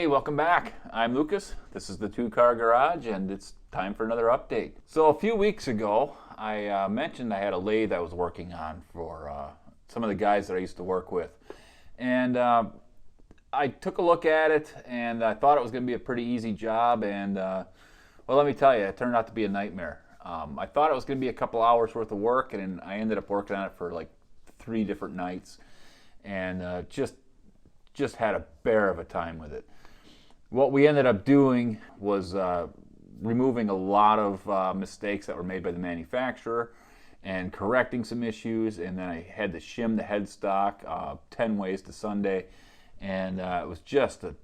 Hey, welcome back. I'm Lucas. This is the Two Car Garage, and it's time for another update. So a few weeks ago, I mentioned I had a lathe I was working on for some of the guys that I used to work with. And I took a look at it, and I thought it was going to be a pretty easy job, and well, let me tell you, it turned out to be a nightmare. I thought it was going to be a couple hours worth of work, and I ended up working on it for like 3 different nights, and just had a bear of a time with it. What we ended up doing was removing a lot of mistakes that were made by the manufacturer and correcting some issues, and then I had to shim the headstock 10 ways to Sunday, and it was just a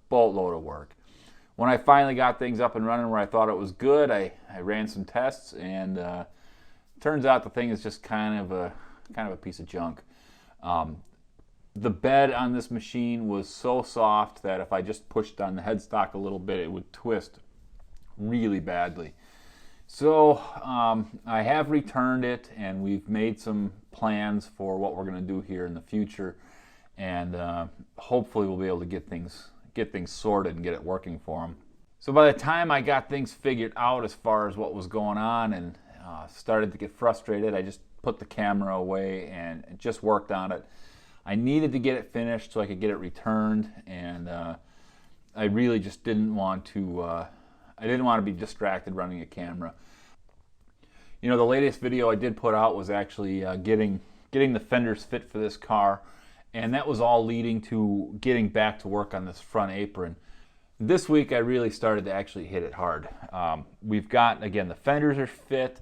boatload of work. When I finally got things up and running where I thought it was good, I ran some tests, and turns out the thing is just kind of a piece of junk. The bed on this machine was so soft that if I just pushed on the headstock a little bit, it would twist really badly. So I have returned it, and we've made some plans for what we're going to do here in the future, and hopefully we'll be able to get things sorted and get it working for them. So by the time I got things figured out as far as what was going on and started to get frustrated, I just put the camera away and just worked on it. I needed to get it finished so I could get it returned, and I really just didn't want to be distracted running a camera. You know, the latest video I did put out was actually getting the fenders fit for this car, and that was all leading to getting back to work on this front apron. This week I really started to actually hit it hard. We've got, again, the fenders are fit.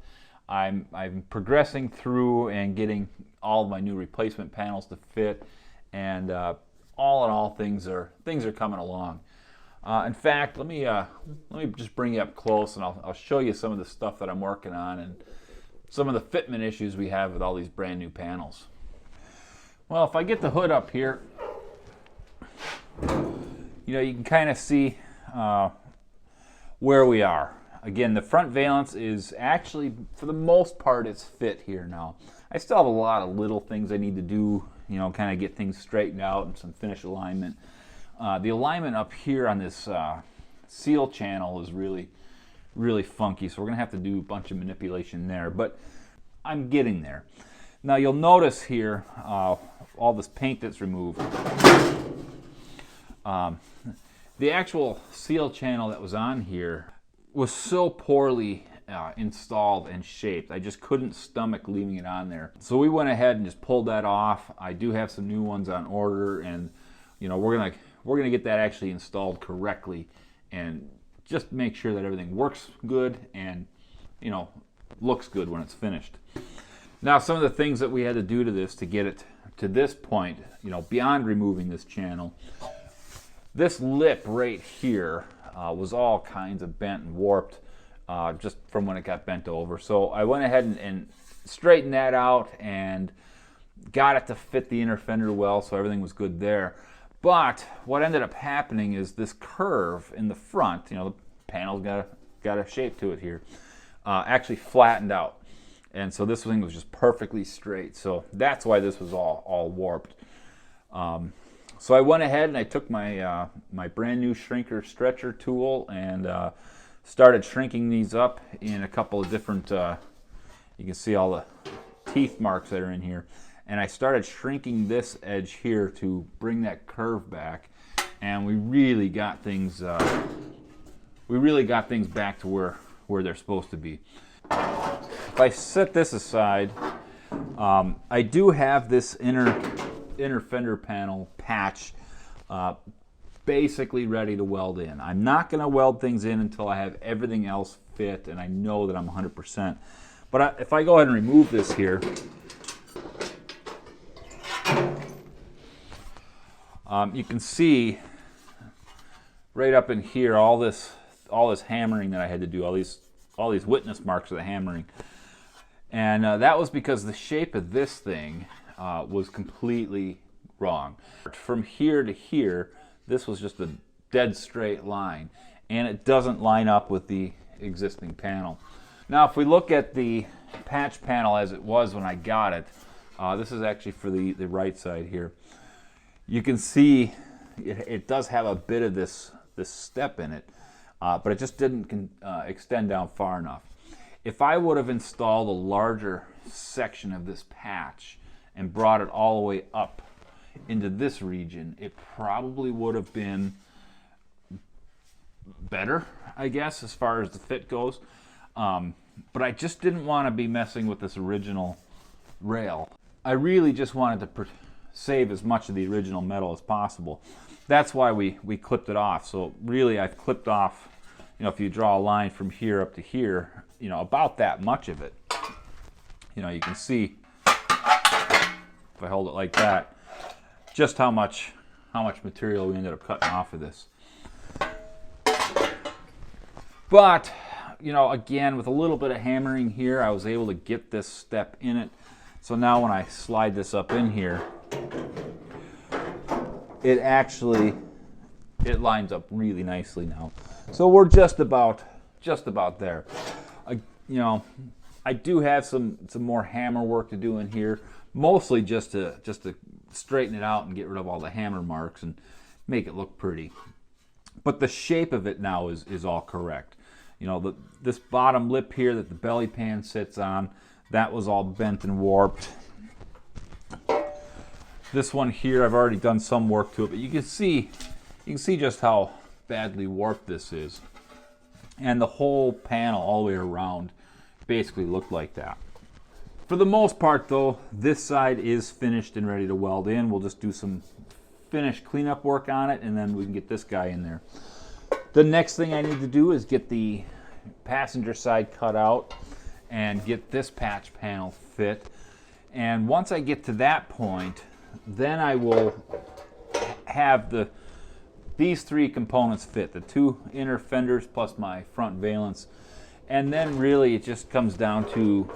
I'm progressing through and getting all of my new replacement panels to fit, and all in all, things are coming along. In fact, let me just bring you up close, and I'll show you some of the stuff that I'm working on and some of the fitment issues we have with all these brand new panels. Well, if I get the hood up here, you know, you can kind of see where we are. Again, the front valance is actually, for the most part, it's fit here now. I still have a lot of little things I need to do, you know, kind of get things straightened out and some finish alignment. The alignment up here on this seal channel is really, really funky, so we're going to have to do a bunch of manipulation there, but I'm getting there. Now you'll notice here all this paint that's removed. The actual seal channel that was on here was so poorly installed and shaped. I just couldn't stomach leaving it on there. So we went ahead and just pulled that off. I do have some new ones on order, and you know, we're gonna get that actually installed correctly and just make sure that everything works good and, you know, looks good when it's finished. Now, some of the things that we had to do to this to get it to this point, you know, beyond removing this channel, this lip right here was all kinds of bent and warped just from when it got bent over. So I went ahead and straightened that out and got it to fit the inner fender well, so everything was good there. But what ended up happening is this curve in the front, you know, the panel's got a shape to it here, actually flattened out. And so this thing was just perfectly straight. So that's why this was all warped. So I went ahead and I took my my brand new shrinker stretcher tool and started shrinking these up in a couple of different, you can see all the teeth marks that are in here. And I started shrinking this edge here to bring that curve back, and we really got things back to where they're supposed to be. If I set this aside, I do have this inner fender panel patch basically ready to weld in. I'm not going to weld things in until I have everything else fit and I know that I'm 100%. But if I go ahead and remove this here, you can see right up in here all this hammering that I had to do, all these witness marks of the hammering, and that was because the shape of this thing was completely wrong. From here to here, this was just a dead straight line, and it doesn't line up with the existing panel. Now, if we look at the patch panel as it was when I got it, this is actually for the right side here. You can see it does have a bit of this step in it, but it just didn't extend down far enough. If I would have installed a larger section of this patch and brought it all the way up into this region, it probably would have been better, I guess, as far as the fit goes. But I just didn't want to be messing with this original rail. I really just wanted to save as much of the original metal as possible. That's why we clipped it off. So really I've clipped off, if you draw a line from here up to here, about that much of it. You can see, if I hold it like that, just how much material we ended up cutting off of this. But, again, with a little bit of hammering here, I was able to get this step in it. So now when I slide this up in here, it lines up really nicely now. So we're just about there. I do have some more hammer work to do in here, mostly just to straighten it out and get rid of all the hammer marks and make it look pretty. But the shape of it now is all correct. This bottom lip here that the belly pan sits on, that was all bent and warped. This one here, I've already done some work to it, but you can see just how badly warped this is. And the whole panel all the way around basically looked like that. For the most part though, this side is finished and ready to weld in. We'll just do some finish cleanup work on it, and then we can get this guy in there. The next thing I need to do is get the passenger side cut out and get this patch panel fit. And once I get to that point, then I will have these three components fit, the two inner fenders plus my front valence. And then really it just comes down to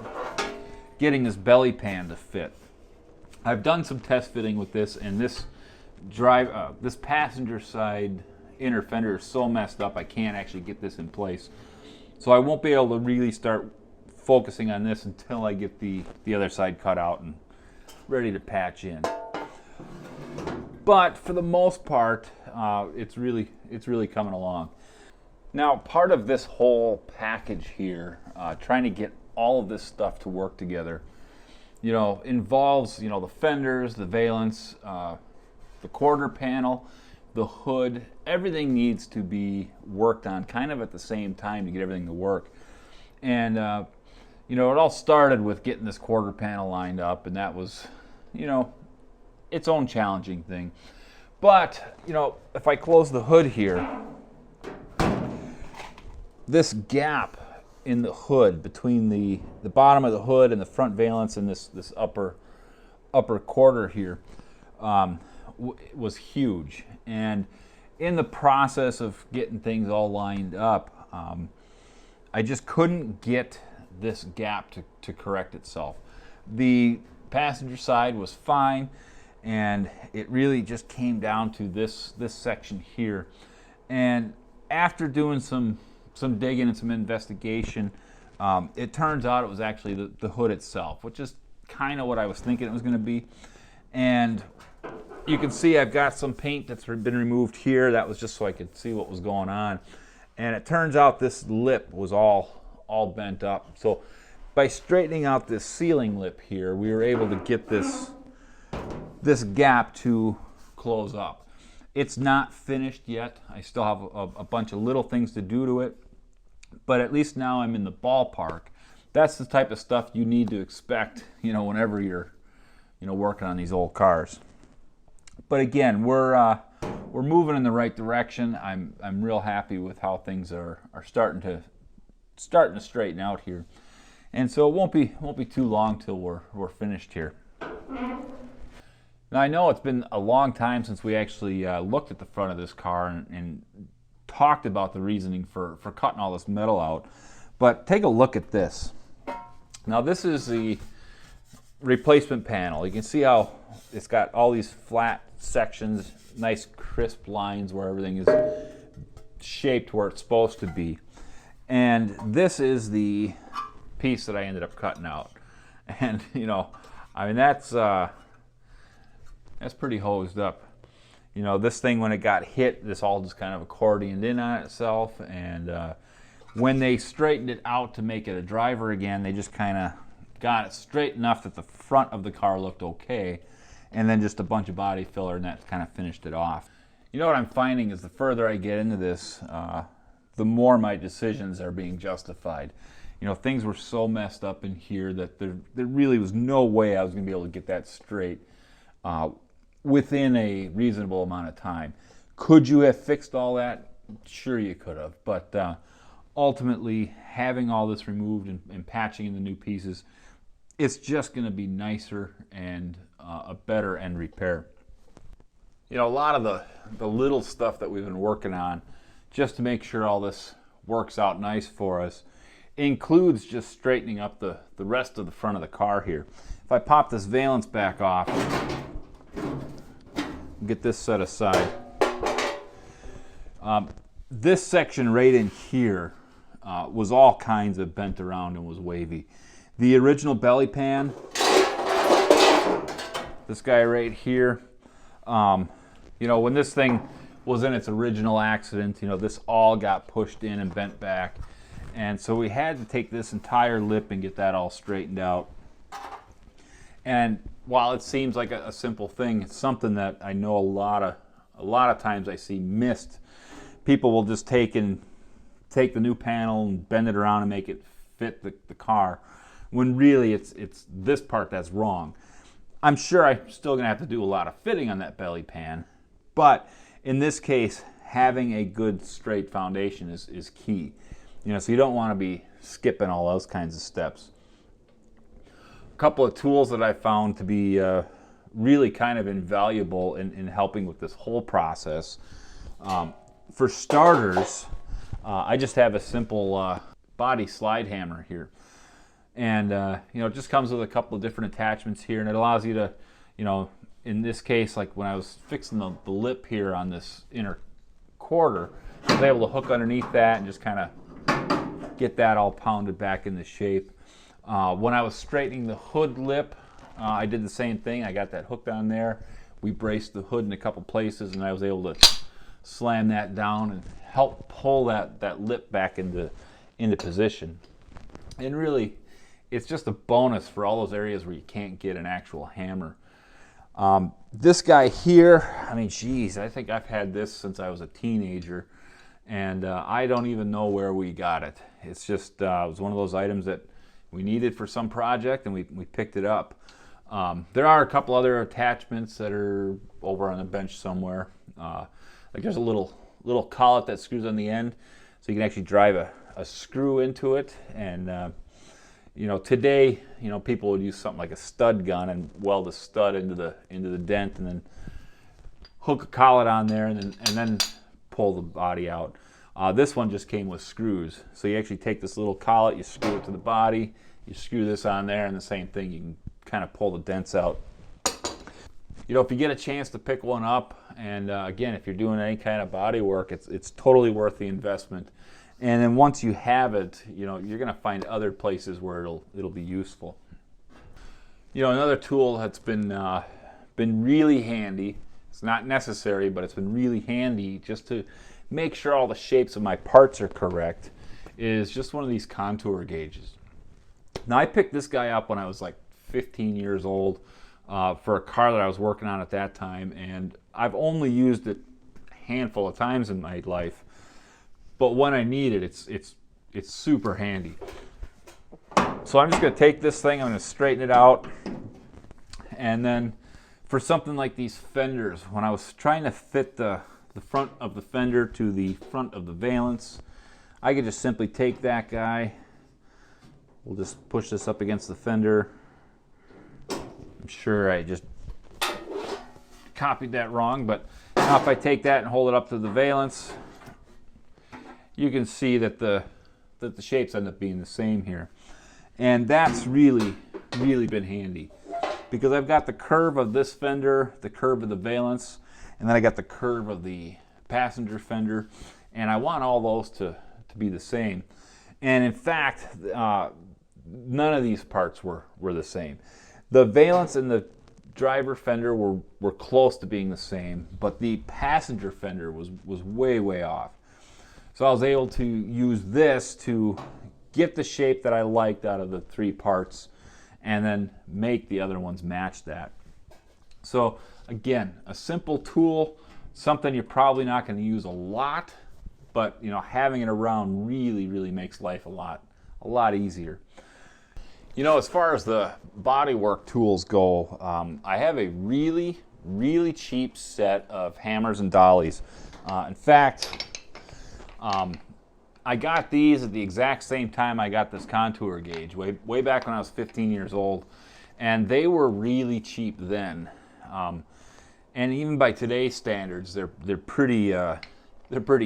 getting this belly pan to fit. I've done some test fitting with this, and this passenger side inner fender is so messed up I can't actually get this in place. So I won't be able to really start focusing on this until I get the other side cut out and ready to patch in. But for the most part, it's really coming along. Now, part of this whole package here, trying to get all of this stuff to work together, involves the fenders, the valence, the quarter panel, the hood. Everything needs to be worked on kind of at the same time to get everything to work. And it all started with getting this quarter panel lined up, and that was its own challenging thing. But if I close the hood here, this gap in the hood between the bottom of the hood and the front valence and this upper quarter here was huge. And in the process of getting things all lined up, I just couldn't get this gap to correct itself. The passenger side was fine, and it really just came down to this section here. And after doing some digging and some investigation, it turns out it was actually the hood itself, which is kind of what I was thinking it was going to be. And you can see I've got some paint that's been removed here. That was just so I could see what was going on. And it turns out this lip was all bent up. So by straightening out this ceiling lip here, we were able to get this gap to close up. It's not finished yet. I still have a bunch of little things to do to it, but at least now I'm in the ballpark. That's the type of stuff you need to expect, whenever you're, working on these old cars. But again, we're moving in the right direction. I'm real happy with how things are starting to straighten out here, and so it won't be too long till we're finished here. Now I know it's been a long time since we actually looked at the front of this car and talked about the reasoning for cutting all this metal out, but take a look at this. Now this is the replacement panel. You can see how it's got all these flat sections, nice crisp lines where everything is shaped where it's supposed to be. And this is the piece that I ended up cutting out. And that's pretty hosed up. You know, this thing, when it got hit, this all just kind of accordioned in on itself, and when they straightened it out to make it a driver again, they just kind of got it straight enough that the front of the car looked okay, and then just a bunch of body filler, and that kind of finished it off. You know what I'm finding is the further I get into this, the more my decisions are being justified. You know, things were so messed up in here that there really was no way I was going to be able to get that straight within a reasonable amount of time. Could you have fixed all that? Sure you could have, but ultimately having all this removed and patching in the new pieces, it's just going to be nicer and a better end repair. You know, a lot of the little stuff that we've been working on just to make sure all this works out nice for us includes just straightening up the rest of the front of the car here. If I pop this valance back off, get this set aside, this section right in here was all kinds of bent around and was wavy. The original belly pan, this guy right here, you know, when this thing was in its original accident, you know, this all got pushed in and bent back. And so we had to take this entire lip and get that all straightened out. And while it seems like a simple thing, it's something that I know a lot of times I see missed. People will just take the new panel and bend it around and make it fit the car, when really it's this part that's wrong. I'm sure I'm still going to have to do a lot of fitting on that belly pan, but in this case, having a good straight foundation is key. You know, so you don't want to be skipping all those kinds of steps. A couple of tools that I found to be really kind of invaluable in helping with this whole process. For starters, I just have a simple body slide hammer here. And, you know, it just comes with a couple of different attachments here, and it allows you to, you know, in this case, like when I was fixing the lip here on this inner quarter, I was able to hook underneath that and just kind of get that all pounded back into shape. When I was straightening the hood lip, I did the same thing. I got that hooked on there. We braced the hood in a couple places, and I was able to slam that down and help pull that lip back into position. And really, it's just a bonus for all those areas where you can't get an actual hammer. This guy here, I mean, geez, I think I've had this since I was a teenager, and I don't even know where we got it. It's just, it was one of those items that we needed for some project, and we picked it up. There are a couple other attachments that are over on the bench somewhere. Like there's a little collet that screws on the end, so you can actually drive a screw into it. And you know, today, you know, people would use something like a stud gun and weld a stud into the dent, and then hook a collet on there, and then pull the body out. This one just came with screws, so you actually take this little collet, you screw it to the body, you screw this on there, and the same thing, you can kind of pull the dents out. You know, if you get a chance to pick one up, and again, if you're doing any kind of body work, it's totally worth the investment. And then once you have it, you know, you're going to find other places where it'll be useful. You know, another tool that's been really handy. It's not necessary, but it's been really handy just to make sure all the shapes of my parts are correct, is just one of these contour gauges. Now, I picked this guy up when I was like 15 years old for a car that I was working on at that time, and I've only used it a handful of times in my life. But when I need it, it's super handy. So I'm just going to take this thing, I'm going to straighten it out, and then for something like these fenders, when I was trying to fit the front of the fender to the front of the valance, I could just simply take that guy. We'll just push this up against the fender. I'm sure I just copied that wrong, but now if I take that and hold it up to the valance, you can see that the shapes end up being the same here. And that's really been handy, because I've got the curve of this fender, the curve of the valance, and then I got the curve of the passenger fender, and I want all those to be the same. And in fact, none of these parts were the same. The valance and driver fender were close to being the same, but the passenger fender was way off. So I was able to use this to get the shape that I liked out of the 3 parts and then make the other ones match that. So again, a simple tool, something you're probably not going to use a lot, but you know, having it around really makes life a lot easier. You know, as far as the bodywork tools go, I have a really cheap set of hammers and dollies. In fact, I got these at the exact same time I got this contour gauge, way back when I was 15 years old, and they were really cheap then. And even by today's standards, they're pretty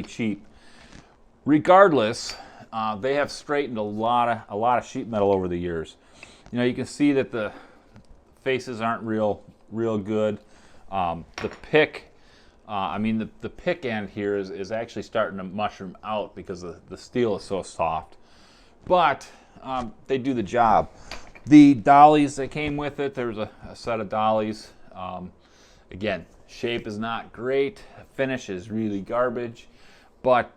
cheap. Regardless, they have straightened a lot of sheet metal over the years. You know, you can see that the faces aren't real good. The pick, the pick end here is actually starting to mushroom out because the steel is so soft. But they do the job. The dollies that came with it, there was a set of dollies. Again, shape is not great. Finish is really garbage. But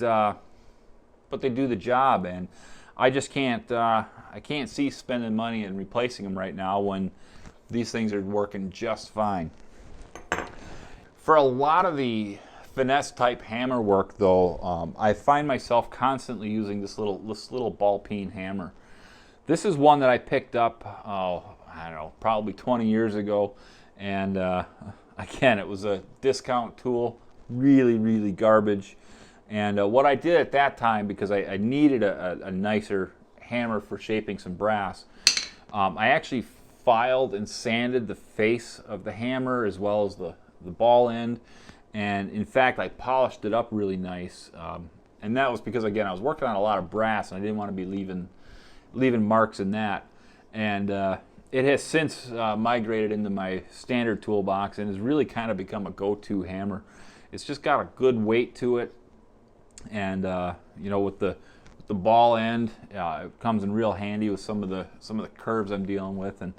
they do the job, and I just can't see spending money and replacing them right now when these things are working just fine. For a lot of the finesse type hammer work though, I find myself constantly using this little ball peen hammer. This is one that I picked up, I don't know, probably 20 years ago, and again, it was a discount tool, really garbage. And what I did at that time, because I needed a nicer hammer for shaping some brass, I actually filed and sanded the face of the hammer as well as the ball end. And in fact, I polished it up really nice. And that was because, again, I was working on a lot of brass and I didn't want to be leaving marks in that. And it has since migrated into my standard toolbox and has really kind of become a go-to hammer. It's just got a good weight to it. And you know, with the ball end, it comes in real handy with some of the curves I'm dealing with, and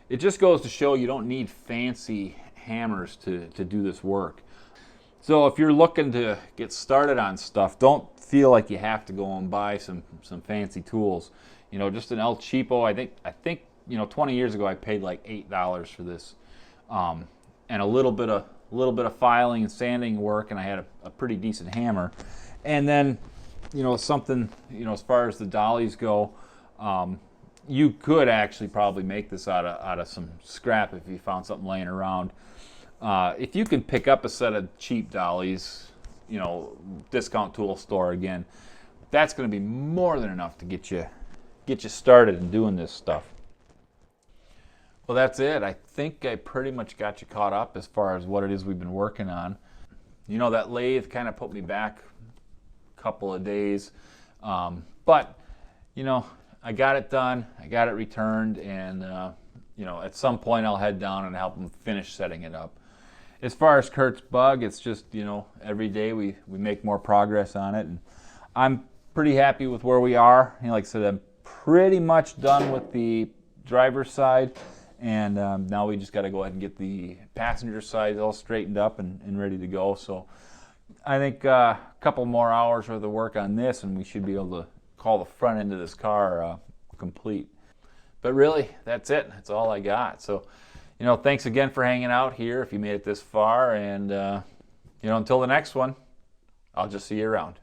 it just goes to show you don't need fancy hammers to do this work. So if you're looking to get started on stuff, don't feel like you have to go and buy some fancy tools. You know, just an El Cheapo. I think you know, 20 years ago I paid like $8 for this, and a little bit of filing and sanding work, and I had a pretty decent hammer. And then, you know, something, you know, as far as the dollies go, you could actually probably make this out of some scrap if you found something laying around. If you can pick up a set of cheap dollies, you know, discount tool store again, that's going to be more than enough to get you started in doing this stuff. Well, that's it. I think I pretty much got you caught up as far as what it is we've been working on. You know, that lathe kind of put me back a couple of days, but you know, I got it done, I got it returned, and you know, at some point I'll head down and help them finish setting it up. As far as Kurt's bug, it's just, you know, every day we make more progress on it, and I'm pretty happy with where we are. You know, like I said, I'm pretty much done with the driver's side, and now we just got to go ahead and get the passenger side all straightened up and ready to go. So I think a couple more hours worth of work on this, and we should be able to call the front end of this car complete. But really, that's it. That's all I got. So, you know, thanks again for hanging out here if you made it this far, and you know, until the next one, I'll just see you around.